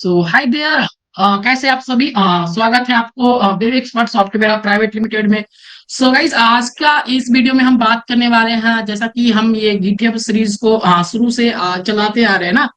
So hi there. कैसे आप सभी। स्वागत है आपको Web Expert Software Private Limited में। सो गाइस, आज का इस वीडियो में हम बात करने वाले हैं, जैसा कि हम ये गिटहब सीरीज को शुरू से चलाते आ रहे हैं ना।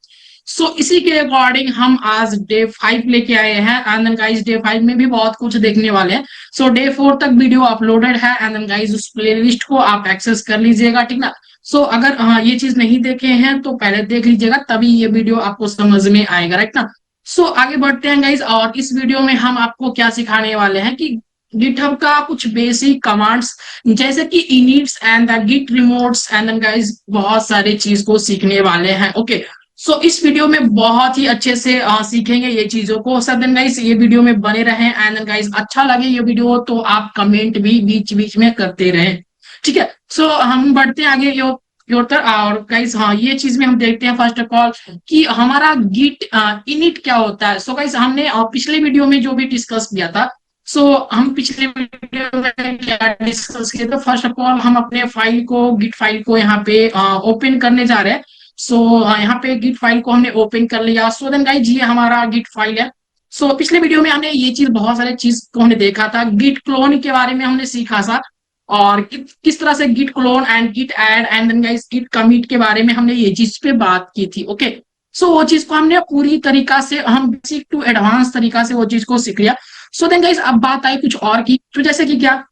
सो इसी के अकॉर्डिंग हम आज डे 5 लेके आए हैं एंड देन गाइस डे 5 में भी बहुत कुछ देखने वाले हैं। सो डे 4 तक वीडियो अपलोडेड है एंड देन गाइस उस प्लेलिस्ट को आप एक्सेस कर लीजिएगा, ठीक ना। सो अगर ये चीज नहीं देखे हैं तो पहले देख लीजिएगा, तभी ये वीडियो आपको समझ में आएगा, राइट ना। सो आगे बढ़ते हैं गाइज, और इस वीडियो में हम आपको क्या सिखाने वाले हैं कि गिटहब का कुछ बेसिक कमांड्स, जैसे कि inits and the git remotes and then guys बहुत सारे चीज को सीखने वाले हैं। ओके, सो इस वीडियो में बहुत ही अच्छे से सीखेंगे ये चीजों को। सब दिन गाइज ये वीडियो में बने रहें एंड देन गाइज अच्छा लगे ये वीडियो तो आप कमेंट भी बीच बीच में करते रहें, ठीक है। सो हम बढ़ते हैं आगे योर और गाइस, हाँ ये चीज में हम देखते हैं फर्स्ट ऑफ ऑल कि हमारा गिट इनिट क्या होता है। सो गाइस, हमने पिछले वीडियो में जो भी डिस्कस किया था, सो हम पिछले वीडियो में क्या डिस्कस किया था, फर्स्ट ऑफ ऑल हम अपने फाइल को गिट फाइल को यहाँ पे ओपन करने जा रहे हैं। सो यहाँ पे गिट फाइल को हमने ओपन कर लिया। सो देन गाइस, ये हमारा गिट फाइल है। सो पिछले वीडियो में हमने ये चीज बहुत सारे चीज को हमने देखा था, गिट क्लोन के बारे में हमने सीखा था, और किस तरह से git clone and git add and then guys git commit के बारे में हमने ये चीज पे बात की थी। ओके, सो वो चीज को हमने पूरी तरीका से हम बेसिक टू एडवांस तरीका से वो चीज को सीख लिया। सो देन गाइस, अब बात आई कुछ और की, तो जैसे कि क्या,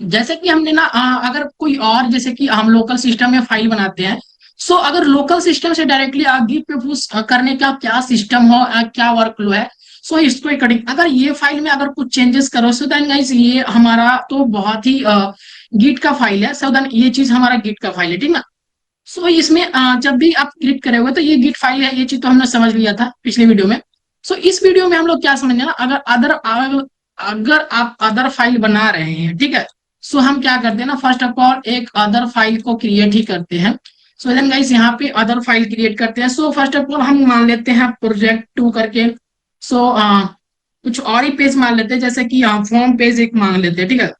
जैसे कि हमने ना अगर कोई और, जैसे कि हम लोकल सिस्टम में फाइल बनाते हैं। सो अगर लोकल सिस्टम से डायरेक्टली गिट पे पुश करने का क्या सिस्टम हो, क्या वर्क फ्लो है, सो इसको अकॉर्डिंग अगर ये फाइल में अगर कुछ चेंजेस करो, सो देन गाइस ये हमारा तो बहुत ही गिट का फाइल है। सो देन ये चीज हमारा गिट का फाइल है, ठीक ना। सो इसमें जब भी आप क्लिक करोगे तो ये गिट फाइल है, ये चीज तो हमने समझ लिया था पिछले वीडियो में। सो इस वीडियो में हम लोग क्या समझेंगे ना, अगर आप अदर फाइल बना रहे हैं, ठीक है। सो हम क्या करते हैं ना, फर्स्ट ऑफ ऑल एक अदर फाइल को क्रिएट ही करते हैं। सो देन गाइस, यहाँ पे अदर फाइल क्रिएट करते हैं। सो फर्स्ट ऑफ ऑल हम मान लेते हैं प्रोजेक्ट 2 करके। सो कुछ और ही पेज मान लेते हैं, जैसे कि फॉर्म पेज एक मान लेते हैं, ठीक है।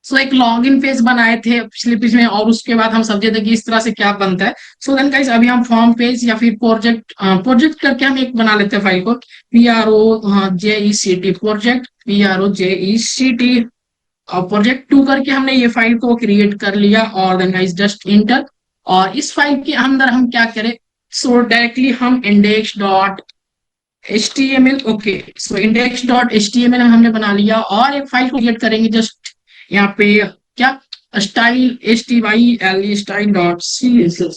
सो एक लॉगिन पेज बनाए थे पिछले पेज में, और उसके बाद हम समझे थे कि इस तरह से क्या बनता है। सो देन गाइस, अभी हम फॉर्म पेज या फिर प्रोजेक्ट करके हम एक बना लेते हैं फाइल को, PROJECT प्रोजेक्ट, PROJECT, और प्रोजेक्ट 2 करके हमने ये फाइल को क्रिएट कर लिया, और देन गाइस जस्ट इंटर। और इस फाइल के अंदर हम क्या करें, सो डायरेक्टली हम index.html, ओके, सो index.html हमने बना लिया, और एक फाइल को क्रिएट करेंगे जस्ट यहाँ पे क्या, स्टाइल STYLE style.css,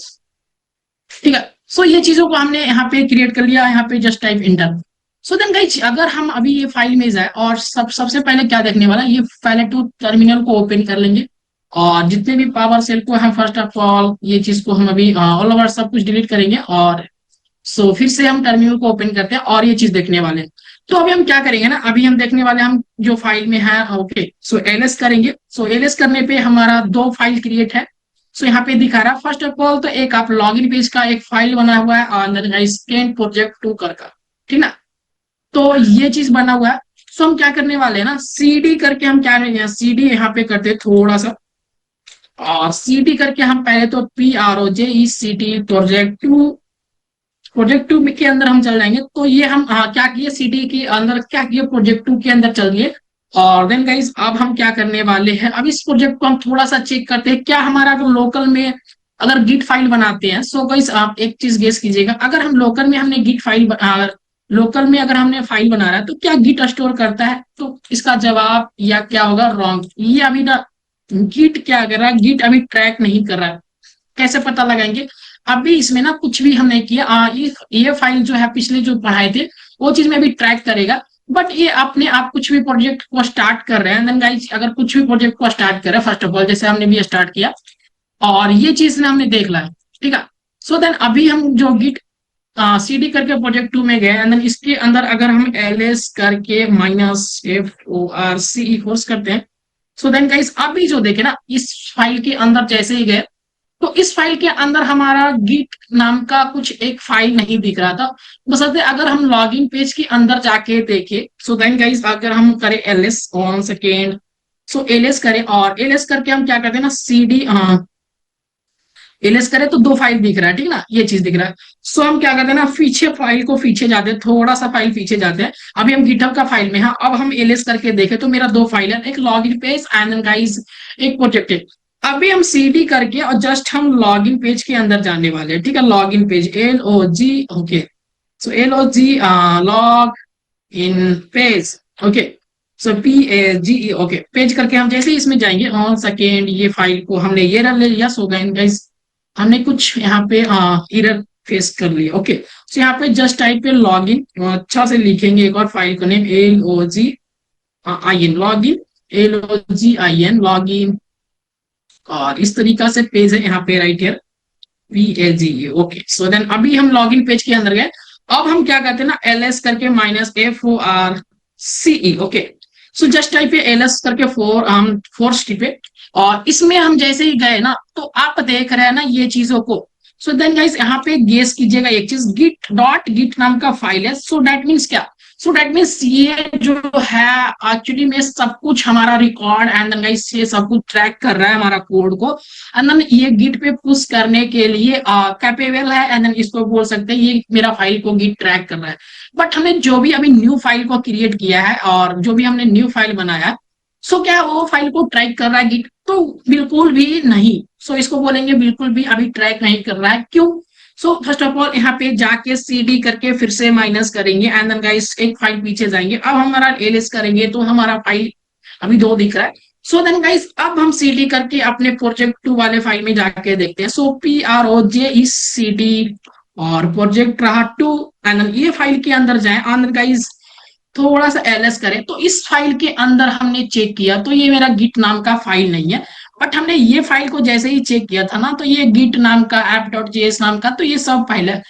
ठीक है। सो ये चीजों को हमने यहाँ पे क्रिएट कर लिया, यहाँ पे just type enter. So then guys, अगर हम अभी ये फाइल में जाए और सबसे पहले क्या देखने वाला है, ये पहले टू टर्मिनल को ओपन कर लेंगे, और जितने भी पावर सेल को हम फर्स्ट ऑफ ऑल ये चीज को हम अभी ऑल ओवर सब कुछ डिलीट करेंगे, और सो फिर से हम टर्मिनल को ओपन करते हैं और ये चीज देखने वाले हैं। तो अभी हम क्या करेंगे ना, अभी हम देखने वाले हम जो फाइल में है, ओके, सो एलएस करेंगे। सो एलएस करने पे हमारा 2 फाइल क्रिएट है। सो यहाँ पे दिखा रहा है फर्स्ट ऑफ ऑल तो एक आप लॉगिन पेज का एक फाइल बना हुआ है, और स्कैन प्रोजेक्ट 2 का, ठीक ना। तो ये चीज बना हुआ है। सो हम क्या करने वाले हैं ना, CD करके हम क्या करेंगे, CD यहाँ पे करते हैं थोड़ा सा, और CD करके हम पहले तो PROJECT प्रोजेक्ट 2 के अंदर हम चल जाएंगे। तो ये हम क्या किए, CD के अंदर क्या किए, प्रोजेक्ट 2 के अंदर चल गए। और देन गाइस, अब हम क्या करने वाले हैं, अब इस प्रोजेक्ट को हम थोड़ा सा चेक करते हैं, क्या हमारा अगर लोकल में अगर गिट फाइल बनाते हैं। सो गाइस, आप एक चीज गेस कीजिएगा, अगर हम लोकल में हमने गिट फाइल लोकल में अगर हमने फाइल बना रहा है तो क्या गिट स्टोर करता है, तो इसका जवाब या क्या होगा, रॉन्ग। ये अभी ना गिट क्या कर रहा है, गिट अभी ट्रैक नहीं कर रहा है। कैसे पता लगाएंगे, अभी इसमें ना कुछ भी हमने किया, ये फाइल जो है पिछले जो पढ़ाए थे वो चीज में भी ट्रैक करेगा, बट ये अपने आप कुछ भी प्रोजेक्ट को स्टार्ट कर रहे हैं। देन गाइस, अगर कुछ भी प्रोजेक्ट को स्टार्ट कर रहे हैं, फर्स्ट ऑफ ऑल जैसे हमने भी स्टार्ट किया और ये चीज हमने देख ला है, ठीक है। सो देन अभी हम जो गिट CD करके प्रोजेक्ट 2 में गए, एंड देन इसके अंदर अगर हम LS करके -FORC फोर्स करते हैं, सो देन गाइस अभी जो देखे ना, इस फाइल के अंदर जैसे ही गए तो इस फाइल के अंदर हमारा गिट नाम का कुछ एक फाइल नहीं दिख रहा था। बशर्ते अगर हम लॉगिन पेज के अंदर जाके देखें, सो देन गाइस अगर हम करें LS 1 सेकेंड, सो LS करें, और LS करके हम क्या करते हैं ना, CD एलएस करें तो दो फाइल दिख रहा है, ठीक है ना, ये चीज दिख रहा है। सो हम क्या करते हैं ना, पीछे फाइल को पीछे जाते हैं, थोड़ा सा फाइल पीछे जाते हैं। अभी हम गिटहब का फाइल में हैं, अब हम एलएस करके देखें तो मेरा दो फाइल है, एक लॉगिन पेज एंड गाइस एक प्रोजेक्ट है। अभी हम सीडी करके और जस्ट हम लॉगिन पेज के अंदर जाने वाले हैं, ठीक है, login page LOG, okay. So LOG log in page, okay. So PAGE, okay, page करके हम जैसे ही इसमें जाएंगे ऑन सेकेंड, ये फाइल को हमने ये रन ले लिया। सो गाइस हमने कुछ यहाँ पे एरर फेस कर लिया, ओके। तो यहाँ पे जस्ट टाइप पे लॉगिन, अच्छा से लिखेंगे एक और फाइल को name LOGIN, login LOGIN login, और इस तरीका से पेज है यहाँ पे right here PAGE, okay. So then अभी हम लॉगिन पेज के अंदर गए। अब हम क्या करते हैं ना, LS करके -FORCE, okay. So just type पे LS करके फोर्स टिपे, और इसमें हम जैसे ही गए ना तो आप देख रहे हैं ना ये चीजों को। सो देन गाइस यहाँ पे गेस कीजिएगा एक चीज, git नाम का फाइल है। सो दैट मीन्स क्या, सो दैट मीन्स ये जो है एक्चुअली में सब कुछ हमारा रिकॉर्ड एंड गाइस ये सब कुछ ट्रैक कर रहा है हमारा कोड को, एंड देन ये गिट पे पुश करने के लिए कैपेबल है, एंड देन इसको बोल सकते हैं ये मेरा फाइल को गिट ट्रैक कर रहा है। बट हमने जो भी अभी न्यू फाइल को क्रिएट किया है और जो भी हमने न्यू फाइल बनाया है, सो क्या वो फाइल को ट्रैक कर रहा है गिट? तो बिल्कुल भी नहीं। सो इसको बोलेंगे बिल्कुल भी अभी ट्रैक नहीं कर रहा है। क्यों? सो फर्स्ट ऑफ ऑल यहाँ पे जाके CD करके फिर से माइनस करेंगे, एंड देन गाइस एक फाइल पीछे जाएंगे। अब हमारा एलएस करेंगे तो हमारा फाइल अभी दो दिख रहा है। सो देन गाइस अब हम CD करके अपने प्रोजेक्ट 2 वाले फाइल में जाके देखते हैं। सो PROJECD और प्रोजेक्ट रहा 2, एंड ये फाइल के अंदर जाए, एंड गाइस थोड़ा सा LS करें तो इस फाइल के अंदर हमने चेक किया तो ये मेरा गिट नाम का फाइल नहीं है। बट हमने ये फाइल को जैसे ही चेक किया था ना तो ये गिट नाम का app.js नाम का, तो ये सब फाइल है।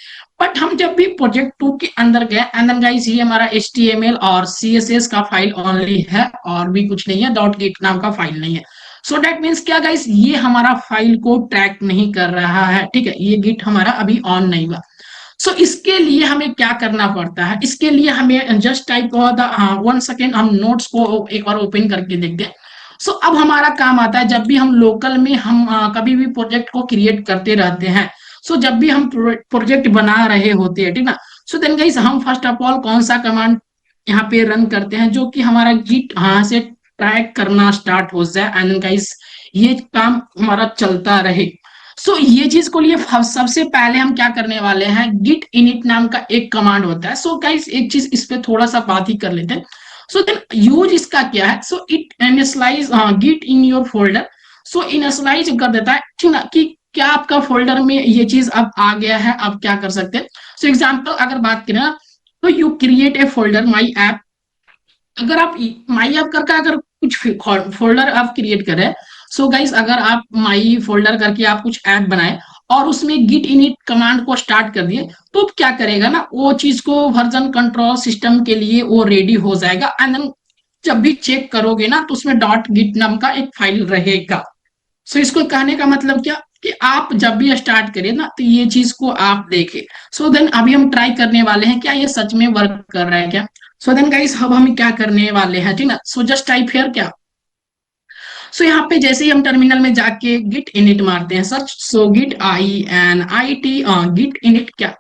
बट हम जब भी प्रोजेक्ट 2 के अंदर गए, एंड देन गाइस ये हमारा HTML और CSS का फाइल ओनली है और भी कुछ नहीं है, .git नाम का फाइल नहीं है। सो दैट मीन्स क्या गाइस, ये हमारा फाइल को ट्रैक नहीं कर रहा है, ठीक है, ये गिट हमारा अभी ऑन नहीं हुआ। सो इसके लिए हमें क्या करना पड़ता है, इसके लिए हमें जस्ट टाइप वन सेकेंड हम नोट्स को एक बार ओपन करके देखते हैं। सो अब हमारा काम आता है जब भी हम लोकल में हम कभी भी प्रोजेक्ट को क्रिएट करते रहते हैं। सो जब भी हम प्रोजेक्ट बना रहे होते हैं, ठीक ना, सो देन गाइस हम फर्स्ट ऑफ ऑल कौन सा कमांड यहाँ पे रन करते हैं जो कि हमारा गिट यहाँ से ट्रैक करना स्टार्ट हो जाए, एंड गाइस ये काम हमारा चलता रहे। सो ये चीज को लिए सबसे पहले हम क्या करने वाले हैं, git init नाम का एक कमांड होता है। सो गाइस एक चीज इस पे थोड़ा सा बात ही कर लेते हैं। सो देन यूज इसका क्या है, so it initialise git in your folder। So initialise कर देता है, ठीक ना, कि क्या आपका फोल्डर में ये चीज अब आ गया है, अब क्या कर सकते हैं। सो एग्जाम्पल अगर बात करें ना तो you create a folder my app. अगर आप माई ऐप करके अगर कुछ फोल्डर आप क्रिएट करें, सो गाइस अगर आप माई फोल्डर करके आप कुछ ऐप बनाए और उसमें git init कमांड को स्टार्ट कर दिए, तो क्या करेगा ना, वो चीज को वर्जन कंट्रोल सिस्टम के लिए वो रेडी हो जाएगा, एंड देन जब भी चेक करोगे ना तो उसमें .git नाम का एक फाइल रहेगा। सो इसको कहने का मतलब क्या कि आप जब भी स्टार्ट करिए ना तो ये चीज को आप देखें। सो देन अभी हम ट्राई करने वाले हैं क्या ये सच में वर्क कर रहा है क्या। सो देन गाइस अब हम क्या करने वाले हैं, ठीक ना, सो जस्ट टाइप हियर क्या। सो यहाँ पे जैसे ही हम टर्मिनल में जाके git init मारते हैं सर्च, सो git init git init क्या।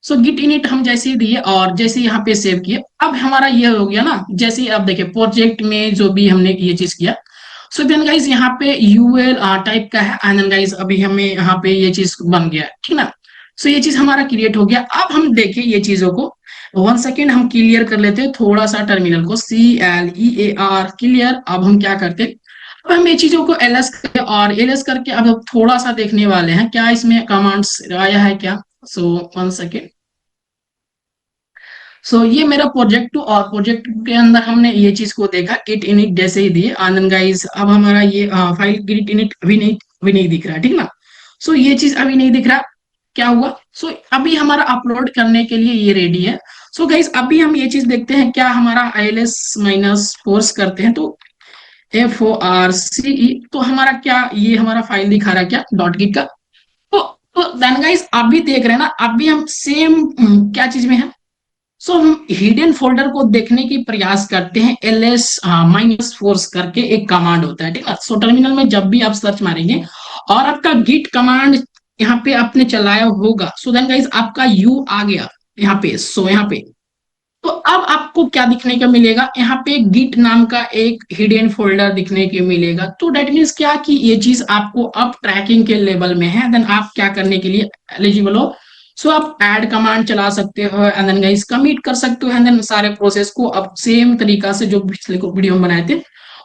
सो git init हम जैसे ही दिए और जैसे ही यहाँ पे सेव किए, अब हमारा ये हो गया ना, जैसे ही आप देखिए प्रोजेक्ट में जो भी हमने ये चीज किया। सो देन गाइस यहाँ पे UL टाइप का है, एंड देन गाइस अभी हमें यहाँ पे ये चीज बन गया, ठीक ना। सो ये चीज हमारा क्रिएट हो गया। अब हम देखें ये चीजों को, वन सेकेंड हम क्लियर कर लेते हैं थोड़ा सा टर्मिनल को, CLEAR क्लियर। अब हम क्या करते हैं, अब हम ये चीजों को LS और LS करके अब थोड़ा सा देखने वाले हैं क्या इसमें कमांड्स आया है क्या। So one second. सो ये मेरा प्रोजेक्ट 2 और प्रोजेक्ट के अंदर हमने ये चीज को देखा, git init जैसे ही दिए, आनंद गाइस अब हमारा ये फाइल git init अभी नहीं दिख रहा, ठीक ना। सो ये चीज अभी नहीं दिख रहा, क्या हुआ। सो अभी हमारा अपलोड करने के लिए ये रेडी है। सो गाइस अभी हम ये चीज देखते हैं क्या हमारा ILS माइनस फोर्स करते हैं तो FORCE, तो हमारा क्या ये हमारा फाइल दिखा रहा है क्या .git का। तो देन गाइस आप भी देख रहे हैं ना, अभी हम सेम क्या चीज में है। सो हम हिडन फोल्डर को देखने की प्रयास करते हैं, LS माइनस फोर्स करके एक कमांड होता है, ठीक है। सो टर्मिनल में जब भी आप सर्च मारेंगे और आपका गिट कमांड यहाँ पे आपने चलाया होगा, सो देन गाइज आपका यू आ गया यहाँ पे। सो यहाँ पे तो अब आपको क्या दिखने का मिलेगा, यहाँ पे गिट नाम का एक हिडन फोल्डर दिखने के मिलेगा। तो डेट मीन्स क्या कि ये चीज आपको अब ट्रैकिंग के लेवल में है। देन आप क्या करने के लिए एलिजिबल हो, सो आप ऐड कमांड चला सकते हो एंड देन गाइस कमिट कर सकते हो एंड देन सारे प्रोसेस को अब सेम तरीका से जो पिछले वीडियो में बनाए थे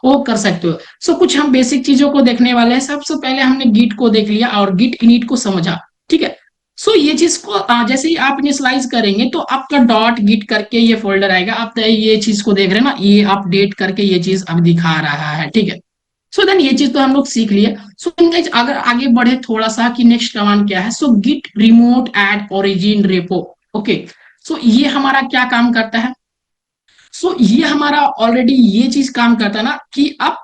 वो कर सकते हो। सो कुछ हम बेसिक चीजों को देखने वाले हैं। सबसे पहले हमने गिट को देख लिया और गिट इनिट को समझा, ठीक है। सो ये चीज को जैसे ही आप इनिशियलाइज करेंगे तो आपका डॉट गिट करके ये फोल्डर आएगा। आप ये चीज को देख रहे हैं ना, ये अपडेट करके ये चीज अब दिखा रहा है, ठीक है। सो देन ये चीज तो हम लोग सीख लिए। सो गाइस अगर आगे बढ़े थोड़ा सा कि नेक्स्ट कमांड क्या है, so git remote at origin repo. Okay, so ये हमारा क्या काम करता है, सो ये हमारा ऑलरेडी ये चीज काम करता है ना कि अब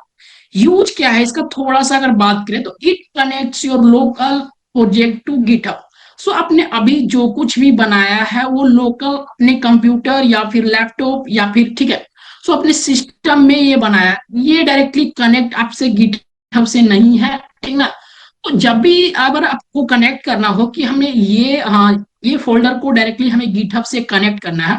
यूज क्या है इसका थोड़ा सा अगर बात करें तो it connects your local project to GitHub. So आपने अभी जो कुछ भी बनाया है वो लोकल अपने कंप्यूटर या फिर लैपटॉप या फिर, ठीक है, सो अपने सिस्टम में ये बनाया, ये डायरेक्टली कनेक्ट आपसे गिटहब से नहीं है, ठीक ना। तो जब भी अगर आपको कनेक्ट करना हो कि हमें ये, हाँ, ये फोल्डर को डायरेक्टली हमें गिटहब से कनेक्ट करना है,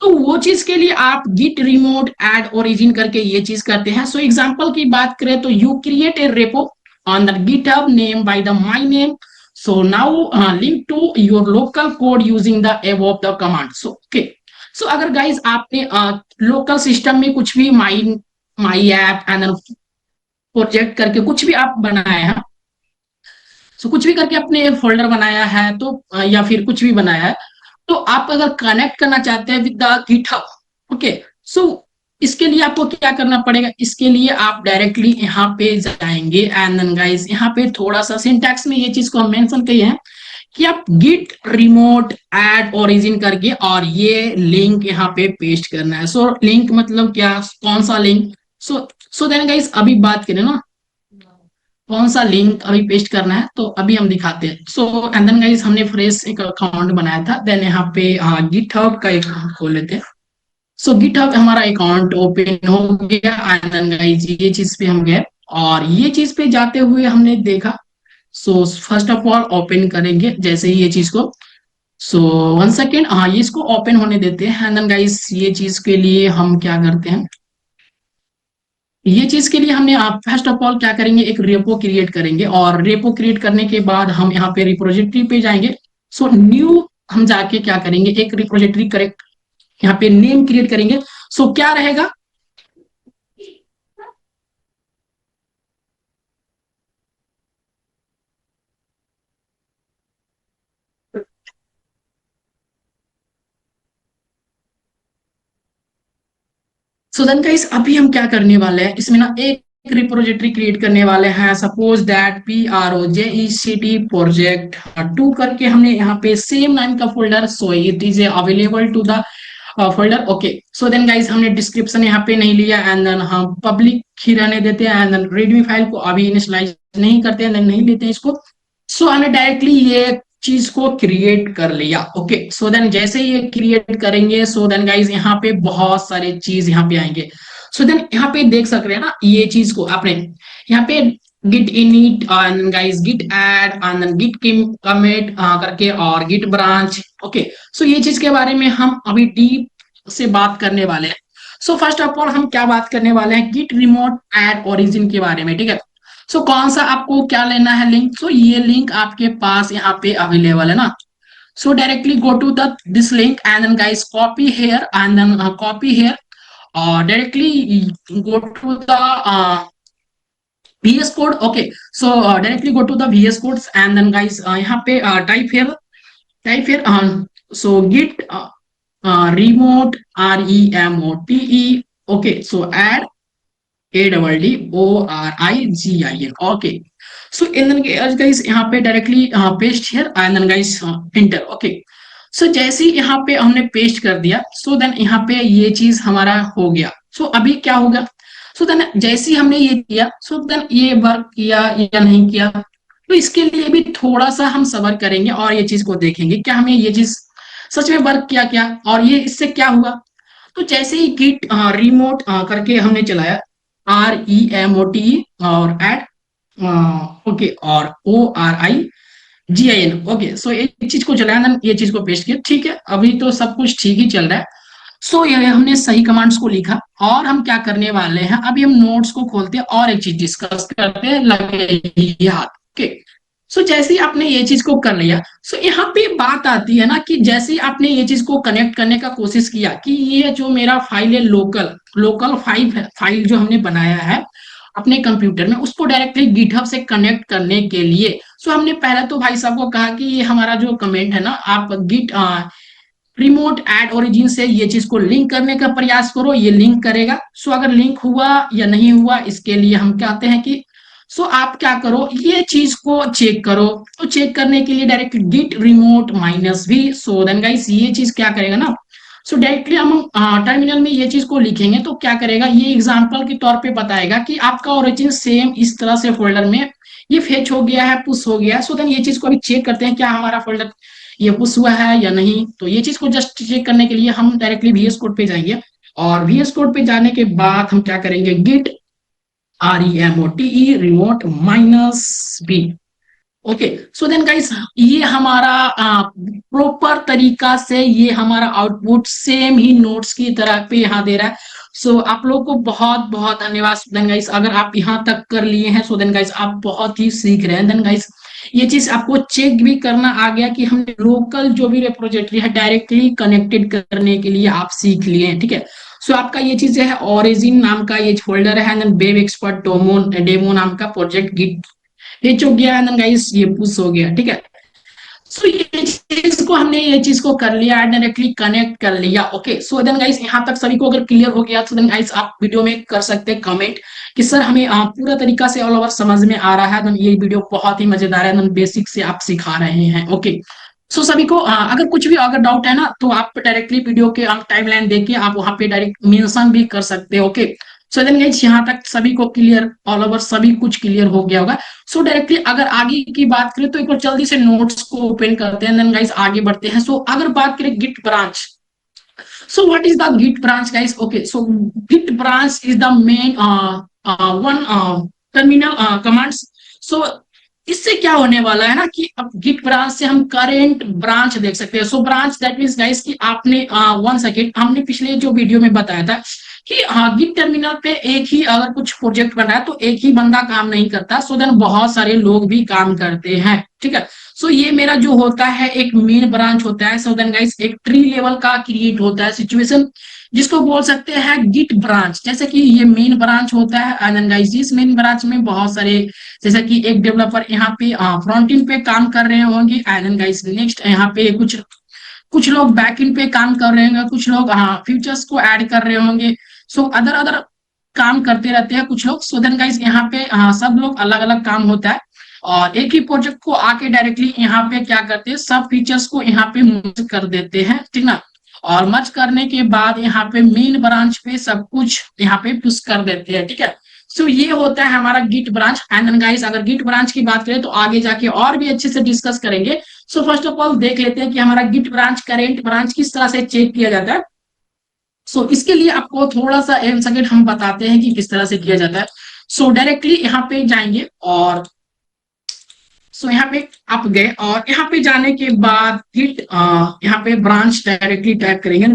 तो वो चीज के लिए आप गिट रिमोट एड ओरिजिन करके ये चीज करते हैं। सो एग्जांपल की बात करें तो you create a repo on the GitHub name by the my name, so now link to your local code using the above the command। so okay, so अगर guys आपने लोकल सिस्टम में कुछ भी my app and project करके कुछ भी आप बनाया है, so कुछ भी करके अपने फोल्डर बनाया है तो या फिर कुछ भी बनाया है, तो आप अगर कनेक्ट करना चाहते हैं विद द गिटहब, ओके, सो इसके लिए आपको क्या करना पड़ेगा, इसके लिए आप डायरेक्टली यहाँ पे जाएंगे एंड देन गाइस यहाँ पे थोड़ा सा सिंटैक्स में ये चीज को हम मेंशन किए हैं कि आप गिट रिमोट एड ओरिजिन करके और ये लिंक यहाँ पे पेस्ट करना है। सो लिंक मतलब क्या, कौन सा लिंक, सो देन गाइस अभी बात करें ना कौन सा लिंक अभी पेस्ट करना है तो अभी हम दिखाते हैं। सो एंड देन गाइस हमने फ्रेश एक अकाउंट बनाया था, देन यहाँ पे गिटहब का एक अकाउंट खोल लेते हैं। सो गिटहब हमारा अकाउंट ओपन हो गया एंड देन गाइस ये चीज पे हम गए और ये चीज पे जाते हुए हमने देखा। So first of all open करेंगे जैसे ही ये चीज को, सो 1 सेकेंड, हाँ, ये इसको ओपन होने देते हैं एंड देन गाइस ये चीज के लिए हम क्या करते हैं, ये चीज के लिए हमने आप फर्स्ट ऑफ ऑल क्या करेंगे, एक रेपो क्रिएट करेंगे और रेपो क्रिएट करने के बाद हम यहाँ पे रिपोजिटरी पे जाएंगे। सो न्यू हम जाके क्या करेंगे, एक रिपोजिटरी करेक्ट यहाँ पे नेम क्रिएट करेंगे। सो क्या रहेगा, सो देन गाइस अभी हम क्या करने वाले हैं इसमें ना, एक रिपोजिटरी क्रिएट करने वाले हैं। सपोज दैट PROJECT प्रोजेक्ट 2 करके हमने यहाँ पे सेम नाम का folder, so it is available to the folder. Okay, so then guys हमने डिस्क्रिप्शन यहाँ पे नहीं लिया एंड देन हम पब्लिक ही रहने देते हैं एंड देन रेडमी फाइल को अभी इनिशियलाइज नहीं करते हैं, नहीं लेते हैं इसको। सो हमने डायरेक्टली ये चीज को क्रिएट कर लिया। ओके, सो देन जैसे ही ये क्रिएट करेंगे, सो देन गाइज यहाँ पे बहुत सारे चीज यहाँ पे आएंगे। सो देन यहाँ पे देख सक रहे हैं ना, ये चीज को आपने यहाँ पे git init and guys git add and git commit करके और गिट ब्रांच। ओके, सो ये चीज के बारे में हम अभी डीप से बात करने वाले हैं। सो फर्स्ट ऑफ ऑल हम क्या बात करने वाले हैं, गिट रिमोट ऐड ओरिजिन के बारे में, ठीक है। सो कौन सा आपको क्या लेना है लिंक, सो ये लिंक आपके पास यहाँ पे अवेलेबल है ना। So directly go to the this link and then guys copy here and then copy here और directly go to the VS code. Okay, so directly go to the VS codes and then guys यहाँ पे type here so git remote REMOTE। Okay, so add ADDORIGIN। Okay, so in guys यहाँ पे directly paste here and then guys enter. Okay, so जैसे ही यहाँ पे हमने paste कर दिया, सो देन यहाँ पे ये चीज हमारा हो गया। सो अभी क्या होगा, सो देन जैसे ही हमने ये किया, सो देन ये वर्क किया या नहीं किया, तो इसके लिए भी थोड़ा सा हम सब्र करेंगे और ये चीज को देखेंगे क्या हमें ये चीज सच में वर्क किया क्या और ये इससे क्या हुआ। तो जैसे ही गिट रिमोट करके हमने चलाया REMOTE और ऐड, ओके, और ORIGIN, ओके। सो एक चीज को चलाया ना, ये चीज को पेस्ट किया, ठीक है। अभी तो सब कुछ ठीक ही चल रहा है। सो ये हमने सही कमांड्स को लिखा, और हम क्या करने वाले हैं, अभी हम नोट्स को खोलते हैं और एक चीज डिस्कस करते हैं, लगे ही हाथ। ओके, सो जैसे ही आपने ये चीज को कर लिया, सो यहाँ पे बात आती है ना कि जैसे ही आपने ये चीज को कनेक्ट करने का कोशिश किया कि ये जो मेरा फाइल है, लोकल लोकल फाइल जो हमने बनाया है अपने कंप्यूटर में, उसको डायरेक्टली गिटहब से कनेक्ट करने के लिए, सो हमने पहले तो भाई साहब को कहा कि ये हमारा जो कमेंट है ना, आप गिट रिमोट एड ओरिजिन से ये चीज को लिंक करने का प्रयास करो, ये लिंक करेगा। सो अगर लिंक हुआ या नहीं हुआ, इसके लिए हम कहते हैं कि सो आप क्या करो, ये चीज को चेक करो। तो चेक करने के लिए direct git remote -v। So then guys ये चीज क्या करेगा ना, सो डायरेक्टली हम टर्मिनल में ये चीज को लिखेंगे तो क्या करेगा, ये एग्जांपल के तौर पे बताएगा कि आपका ओरिजिन सेम इस तरह से फोल्डर में ये फेच हो गया है, पुश हो गया है। सो देन ये चीज को अभी चेक करते हैं क्या हमारा फोल्डर ये पुश हुआ है या नहीं। तो ये चीज को जस्ट चेक करने के लिए हम डायरेक्टली VS कोड पे जाएंगे, और VS कोड पे जाने के बाद हम क्या करेंगे, git REMOTE remote -v। Okay, so then guys ये हमारा प्रॉपर तरीका से ये हमारा आउटपुट सेम ही नोट्स की तरह पे यहाँ दे रहा है। सो आप लोगों को बहुत बहुत धन्यवाद देन गाइस, अगर आप यहाँ तक कर लिए हैं सो देन गाइस आप बहुत ही सीख रहे हैं। देन गाइस ये चीज आपको चेक भी करना आ गया कि हमने लोकल जो भी रिपोजिटरी है डायरेक्टली कनेक्टेड करने के लिए आप सीख लिए हैं, ठीक है। सो आपका ये चीज है, ओरिजिन नाम का ये फोल्डर है, वेब एक्सपर्ट डेमो नाम का प्रोजेक्ट गिट हिच हो गया, एंड गाइस ये पुश हो गया, ठीक है। सो ये चीज को हमने ये चीज को कर लिया, डायरेक्टली कनेक्ट कर लिया। ओके, सो देन गाइस यहाँ तक सभी को अगर क्लियर हो गया तो देन गाइस आप वीडियो में कर सकते हैं कमेंट कि सर हमें पूरा तरीका से ऑल ओवर समझ में आ रहा है, तो ये वीडियो बहुत ही मजेदार है, बेसिक से आप सिखा रहे हैं। ओके, सो सभी को अगर कुछ भी अगर डाउट है ना तो आप डायरेक्टली वीडियो के टाइमलाइन देके आप वहां पे डायरेक्ट मेंशन भी कर सकते हैं। ओके, सो देन गाइस यहाँ तक सभी को क्लियर, ऑल ओवर सभी कुछ क्लियर हो गया होगा। सो डायरेक्टली अगर आगे की बात करें तो एक बार जल्दी से नोट्स को ओपन करते हैं, देन गाइस आगे बढ़ते हैं। सो अगर बात करें git branch, so what is the git branch guys? Okay, so git branch is the main one terminal commands. So इससे क्या होने वाला है ना कि अब गिट ब्रांच से हम करेंट ब्रांच देख सकते हैं। सो ब्रांच दैट मीन्स गाइस कि आपने वन सेकेंड, हमने पिछले जो वीडियो में बताया था कि हाँ गिट टर्मिनल पे एक ही अगर कुछ प्रोजेक्ट बन रहा है तो एक ही बंदा काम नहीं करता, सो देन बहुत सारे लोग भी काम करते हैं, ठीक है। सो ये मेरा जो होता है एक मेन ब्रांच होता है। सो देन गाइस एक ट्री लेवल का क्रिएट होता है सिचुएशन, जिसको बोल सकते हैं गिट ब्रांच। जैसे कि ये मेन ब्रांच होता है, एंड देन गाइस इस मेन ब्रांच में बहुत सारे, जैसे कि एक डेवलपर यहाँ पे फ्रंट एंड पे काम कर रहे होंगे, एंड देन गाइस नेक्स्ट यहाँ पे कुछ कुछ लोग बैक एंड पे काम कर रहे होंगे, कुछ लोग फीचर्स को ऐड कर रहे होंगे। सो अदर अदर काम करते रहते हैं कुछ लोग। सो देन गाइस यहाँ पे सब लोग अलग अलग काम होता है, और एक ही प्रोजेक्ट को आके डायरेक्टली यहाँ पे क्या करते हैं, सब फीचर्स को यहाँ पे मर्ज कर देते हैं, ठीक ना। और मर्ज करने के बाद यहाँ पे मेन ब्रांच पे सब कुछ यहाँ पे पुश कर देते हैं, ठीक है। सो ये होता है हमारा git branch. And then guys अगर गिट ब्रांच की बात करें तो आगे जाके और भी अच्छे से डिस्कस करेंगे। सो फर्स्ट ऑफ ऑल देख लेते हैं कि हमारा गिट ब्रांच करेंट ब्रांच किस तरह से चेक किया जाता है। सो इसके लिए आपको थोड़ा सा एक सेकंड हम बताते हैं कि किस तरह से किया जाता है। सो डायरेक्टली यहाँ पे जाएंगे, और सो यहाँ पे आप गए, और यहाँ पे जाने के बाद गिट यहाँ पे ब्रांच डायरेक्टली टाइप करेंगे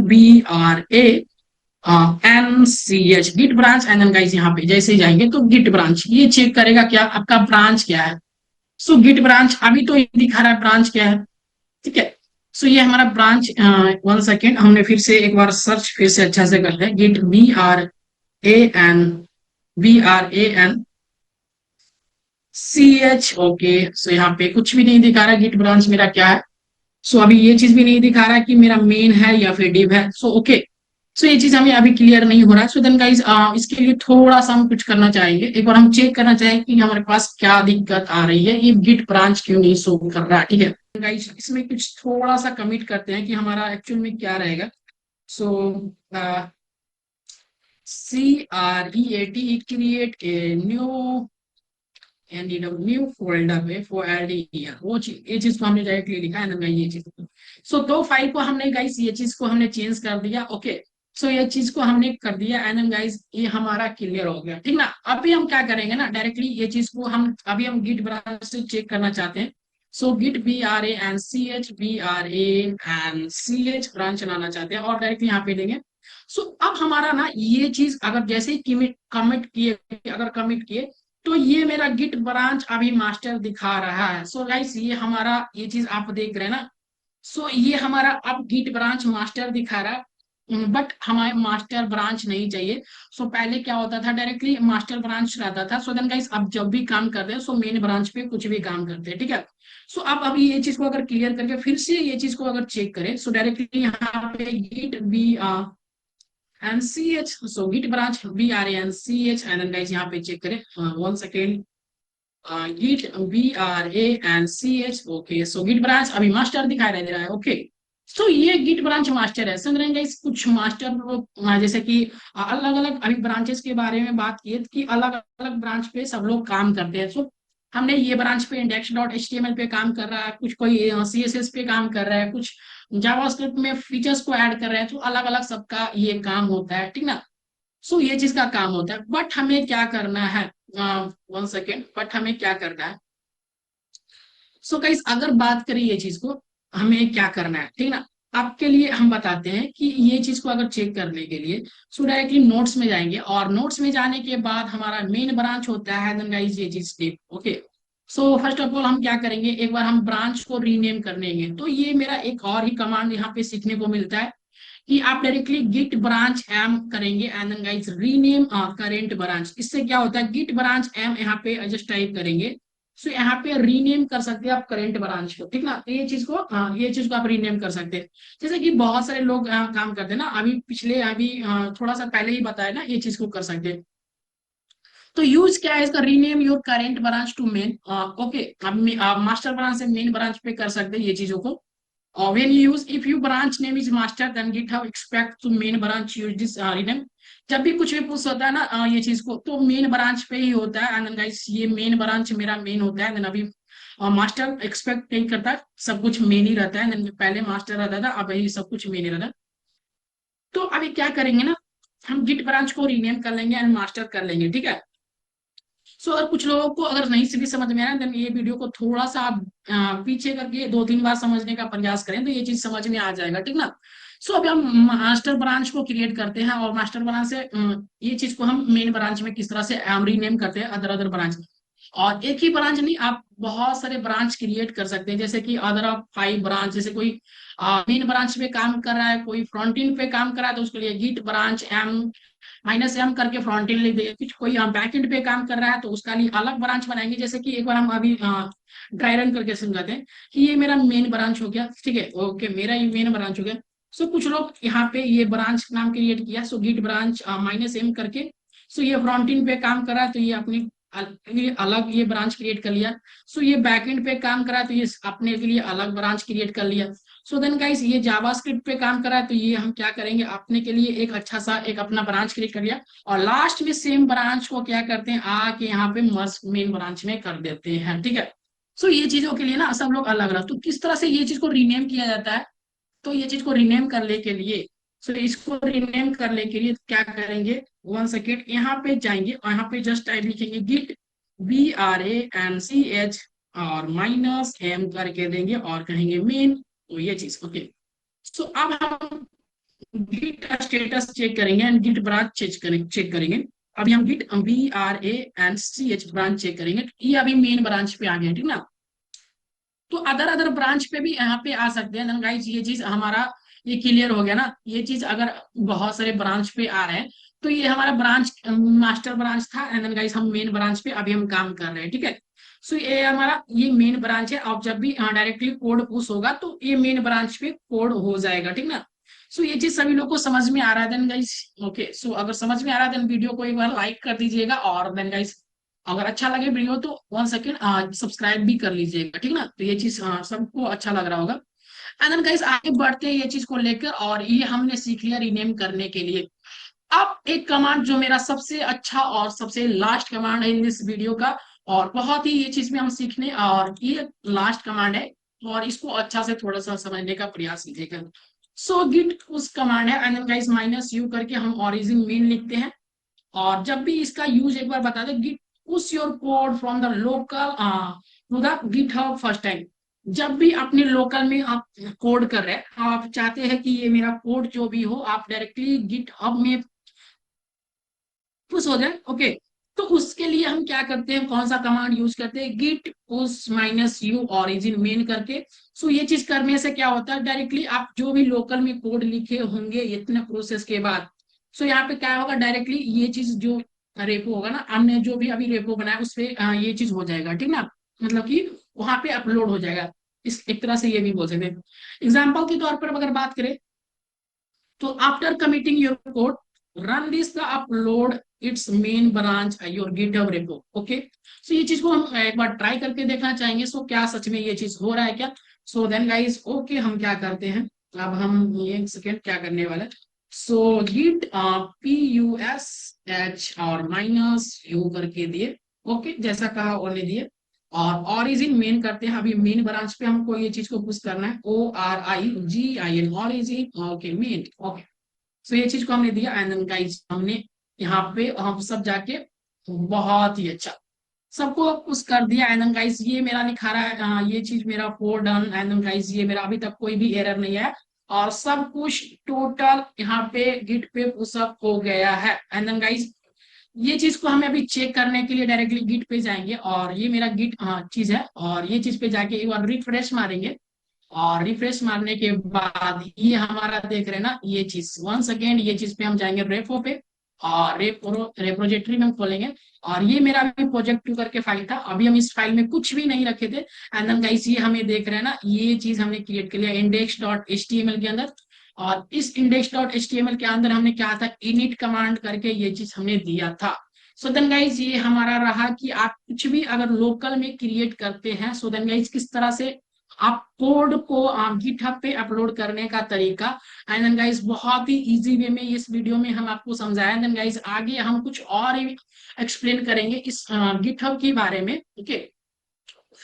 BRANCH git branch. And then guys यहाँ पे जैसे ही जाएंगे तो गिट ब्रांच ये चेक करेगा क्या आपका ब्रांच क्या है। सो गिट ब्रांच अभी तो दिखा रहा है ब्रांच क्या है, ठीक है। सो ये हमारा ब्रांच, वन सेकेंड हमने फिर से एक बार सर्च फिर से अच्छा से कर लिया, गिट BRANCH। ओके, सो यहाँ पे कुछ भी नहीं दिखा रहा गिट ब्रांच मेरा क्या है। सो अभी ये चीज भी नहीं दिखा रहा कि मेरा मेन है या फिर डिव है। सो ओके, सो ये चीज हमें अभी क्लियर नहीं हो रहा है। सो देन गाइस इसके लिए थोड़ा सा हम कुछ करना चाहेंगे, एक बार हम चेक करना चाहेंगे कि हमारे पास क्या दिक्कत आ रही है, ये गिट ब्रांच क्यों नहीं शो कर रहा है, ठीक है। गाइस इसमें कुछ थोड़ा सा कमिट करते हैं कि हमारा एक्चुअल में क्या रहेगा। सो CREAT create a new folder में फॉर LDER, वो चीज ये चीज को हमने डायरेक्टली लिखा है ना ये चीज। सो दो फाइल को हमने गाइस ये चीज को हमने चेंज कर दिया। ओके, सो ये चीज को हमने कर दिया एंड गाइस ये हमारा क्लियर हो गया, ठीक ना। अभी हम क्या करेंगे ना, डायरेक्टली ये चीज को हम अभी हम गिट ब्रांच से चेक करना चाहते हैं। सो गिट BRANCH ब्रांच चलाना चाहते हैं और डायरेक्टली यहाँ पे देंगे। सो अब हमारा ना ये चीज अगर जैसे ही कमिट किए, अगर कमिट किए तो ये मेरा गिट ब्रांच अभी मास्टर दिखा रहा है। सो गाइस ये हमारा ये चीज आप देख रहे हैं ना। सो ये हमारा अब गिट ब्रांच मास्टर दिखा रहा है, बट हमारे मास्टर ब्रांच नहीं चाहिए। सो पहले क्या होता था, डायरेक्टली मास्टर ब्रांच रहता था। सो देन गाइस अब जब भी काम करते हैं सो मेन ब्रांच पे कुछ भी काम करते हैं, ठीक है। सो अब अभी ये चीज को अगर क्लियर करके फिर से ये चीज को अगर चेक करें, सो डायरेक्टली यहाँ पे git BRANCH, so git branch BRANCH and guys यहाँ पे चेक करें, 1 second, git BRANCH, okay. So git branch अभी मास्टर दिखाई दे रहा है, ओके। सो ये गिट ब्रांच मास्टर है, समझ रहे हैं इस कुछ मास्टर जैसे कि अलग अलग अभी ब्रांचेस के बारे में बात की कि अलग अलग ब्रांच पे सब लोग काम करते हैं। सो हमने ये ब्रांच पे index.html पे काम कर रहा है, कुछ कोई CSS पे काम कर रहा है, कुछ जावास्क्रिप्ट में फीचर्स को ऐड कर रहे हैं। तो अलग अलग सबका ये काम होता है, ठीक ना। सो ये चीज का काम होता है, बट हमें क्या करना है, 1 सेकेंड, बट हमें क्या करना है। सो गाइस अगर बात करें ये चीज को हमें क्या करना है, ठीक ना। आपके लिए हम बताते हैं कि ये चीज को अगर चेक करने के लिए सो डायरेक्टली नोट्स में जाएंगे और नोट्स में जाने के बाद हमारा मेन ब्रांच होता है, देन गाइस ये चीज step, okay. So first of all हम क्या करेंगे, एक बार हम ब्रांच को रीनेम कर लेंगे। तो ये मेरा एक और ही कमांड यहाँ पे सीखने को मिलता है कि आप डायरेक्टली गिट ब्रांच एम करेंगे and then guys rename current branch. इससे क्या होता है, गिट ब्रांच एम यहाँ पे जस्ट टाइप करेंगे। सो यहाँ पे रीनेम कर सकते हैं आप करेंट ब्रांच को, ठीक ना। तो ये चीज को ये चीज को आप रीनेम कर सकते हैं। जैसे कि बहुत सारे लोग काम करते हैं ना, अभी पिछले अभी थोड़ा सा पहले ही बताया ना, ये चीज को कर सकते हैं। तो यूज क्या है इसका, rename your current branch to main, okay. अब मास्टर ब्रांच से मेन ब्रांच पे कर सकते हैं ये चीजों को। When you use if you branch name is master then GitHub expect to main branch use this rename। जब भी कुछ भी पुश होता है ना ये चीज को तो मेन ब्रांच पे ही होता है एंड गाइस ये मेन ब्रांच मेरा मेन होता है। देन अभी मास्टर एक्सपेक्ट नहीं करता, सब कुछ मेन ही रहता है। देन पहले मास्टर रहता था, अब यही सब कुछ मेन ही रहता है। तो अभी क्या करेंगे ना, हम गिट ब्रांच को रीनेम कर लेंगे एंड मास्टर कर लेंगे, ठीक है। सो अगर कुछ लोगों को अगर नहीं से भी समझ में आया देन ये वीडियो को थोड़ा सा आप पीछे करके 2-3 बार समझने का प्रयास करें तो ये चीज समझ में आ जाएगा, ठीक ना। सो अभी हम मास्टर ब्रांच को क्रिएट करते हैं और मास्टर ब्रांच से ये चीज को हम मेन ब्रांच में किस तरह से रीनेम करते हैं अदर अदर ब्रांच। और एक ही ब्रांच नहीं, आप बहुत सारे ब्रांच क्रिएट कर सकते हैं, जैसे कि अदर ऑफ 5 ब्रांच। जैसे कोई मेन ब्रांच पे काम कर रहा है, कोई फ्रंट एंड पे काम कर रहा है तो उसके लिए गिट ब्रांच -m करके फ्रंट एंड लिख देंगे। कुछ कोई बैक एंड पे काम कर रहा है तो उसका लिए अलग ब्रांच बनाएंगे। जैसे कि एक बार हम अभी ड्राई रन करके समझाते हैं कि ये मेरा मेन ब्रांच हो गया, ठीक है, ओके, मेरा ये मेन ब्रांच हो गया। सो कुछ लोग यहाँ पे ये ब्रांच नाम क्रिएट किया, सो गिट ब्रांच -m करके। सो ये फ्रंट एंड पे काम कर रहा है तो ये अपनी ये अलग ये ब्रांच क्रिएट कर लिया। सो ये बैकएंड पे काम करा तो ये अपने के लिए अलग ब्रांच क्रिएट कर लिया। सो देन गाइस ये जावास्क्रिप्ट पे काम करा है तो ये हम क्या करेंगे, अपने के लिए एक अच्छा सा एक अपना ब्रांच क्रिएट कर लिया और लास्ट में सेम ब्रांच को क्या करते हैं आके यहाँ पे मर्ज मेन ब्रांच में कर देते हैं, ठीक है। सो ये चीजों के लिए ना सब लोग अलग अलग, तो किस तरह से ये चीज को रीनेम किया जाता है। तो ये चीज को रीनेम करने के लिए सो इसको रीनेम करने के लिए क्या करेंगे, 1 सेकेंड, यहाँ पे जाएंगे और यहाँ पे जस्ट टाइप लिखेंगे गिट BRANCH और -m करके देंगे और कहेंगे मेन। तो ये चीज, ओके। सो अब हम गिट स्टेटस चेक करेंगे एंड गिट ब्रांच चेक करेंगे। अभी हम गिट BRANCH ब्रांच चेक करेंगे, ये अभी मेन ब्रांच पे आ गया, ठीक ना। तो अदर अदर ब्रांच पे भी यहाँ पे आ सकते हैं गाइस। ये चीज हमारा ये क्लियर हो गया ना। ये चीज अगर बहुत सारे ब्रांच पे आ रहे हैं तो ये हमारा ब्रांच मास्टर ब्रांच था एंड देन गाइस हम मेन ब्रांच पे अभी हम काम कर रहे हैं, ठीक है। सो ये हमारा ये मेन ब्रांच है। अब जब भी डायरेक्टली कोड पुश होगा तो ये मेन ब्रांच पे कोड हो जाएगा, ठीक ना। सो ये चीज सभी लोग को समझ में आ रहा है देन गाइस, ओके। सो अगर समझ में आ रहा है देन वीडियो को एक बार लाइक कर दीजिएगा और देन गाइस अगर अच्छा लगे वीडियो तो 1 सेकेंड सब्सक्राइब भी कर लीजिएगा, ठीक ना। तो ये चीज सबको अच्छा लग रहा होगा एंड देन गाइस आगे बढ़ते हैं ये चीज को लेकर। और ये हमने सीख लिया रीनेम करने के लिए। अब एक कमांड जो मेरा सबसे अच्छा और सबसे लास्ट कमांड है इन दिस वीडियो का, और बहुत ही ये चीज में हम सीखने और ये लास्ट कमांड है और इसको अच्छा से थोड़ा सा समझने का प्रयास कीजिएगा। सो गिट उस कमांड है, and then guys minus U करके हम ओरिजिन मेन लिखते हैं। और जब भी इसका यूज एक बार बता दे, git push your code from the local to the GitHub first time. जब भी अपने लोकल में आप कोड कर रहे हैं, आप चाहते हैं कि ये मेरा कोड जो भी हो आप डायरेक्टली गिट हब में पुश हो जाए, ओके। तो उसके लिए हम क्या करते हैं, कौन सा कमांड यूज करते हैं, git push minus U origin main करके। सो ये चीज करने से क्या होता है, डायरेक्टली आप जो भी लोकल में कोड लिखे होंगे इतने प्रोसेस के बाद, सो यहाँ पे क्या होगा, डायरेक्टली ये चीज जो रेपो होगा ना, हमने जो भी अभी रेपो बनाया उस पे ये चीज हो जाएगा, ठीक ना, मतलब कि वहां पे अपलोड हो जाएगा। इस एक तरह से ये भी बोल सकते हैं। एग्जाम्पल के तौर पर अगर बात करें, तो after committing your code, run this the upload its main branch your GitHub repo, okay. So ये चीज को हम एक बार ट्राई करके देखना चाहेंगे, सो क्या सच में ये चीज हो रहा है क्या। सो देन गाइस ओके, हम क्या करते हैं, अब हम ये सेकेंड क्या करने वाले, सो गिट PUSH और माइनस यू करके दिए, ओके, जैसा कहा ओने दिए। और ओरिजिन मेन करते हैं, अभी मेन ब्रांच पे हमको ये चीज को पुश करना है, ORIGIN origin, okay main, okay. So ये चीज को हमने दिया, एंड देन गाइस हमने यहाँ पे हम सब जाके बहुत ही अच्छा सबको पुश कर दिया, एंड देन गाइस ये मेरा लिखा रहा है ये चीज मेरा code done, and then guys ये मेरा अभी तक कोई भी एरर नहीं है, और सब कुछ टोटल यहाँ पे गिट पे पुशअप हो गया है। एंड देन गाइस ये चीज को हमें अभी चेक करने के लिए डायरेक्टली गिट पे जाएंगे, और ये मेरा गिट चीज है, और ये चीज पे जाके एक बार रिफ्रेश मारेंगे, और रिफ्रेश मारने के बाद ये हमारा देख रहे हैं ना ये चीज, वन सेकेंड ये चीज पे हम जाएंगे रेपो पे, और रेपोजिटरी में हम खोलेंगे, और ये मेरा अभी प्रोजेक्ट 2 करके फाइल था, अभी हम इस फाइल में कुछ भी नहीं रखे थे, एंड देन गाइस ये हमें देख रहे हैं ना ये चीज हमने क्रिएट कर लिया index.html के अंदर। और इस index.html के अंदर हमने क्या था, init कमांड करके ये चीज हमने दिया था। सो देन गाइज ये हमारा रहा कि आप कुछ भी अगर लोकल में क्रिएट करते हैं, सो देन गाइज किस तरह से आप कोड को गिटहब पे अपलोड करने का तरीका, एंड देन गाइस बहुत ही इजी वे में इस वीडियो में हम आपको समझाया। देन गाइस आगे हम कुछ और एक्सप्लेन करेंगे इस गिटहब के बारे में, ओके।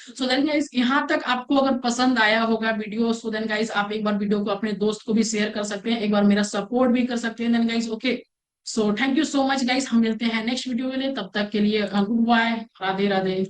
सो देन गाइस यहाँ तक आपको अगर पसंद आया होगा वीडियो, सो देन गाइस आप एक बार वीडियो को अपने दोस्त को भी शेयर कर सकते हैं, एक बार मेरा सपोर्ट भी कर सकते हैं then guys, okay. So thank you so much guys, हम मिलते हैं नेक्स्ट वीडियो के लिए, तब तक के लिए गुड बाय, राधे राधे।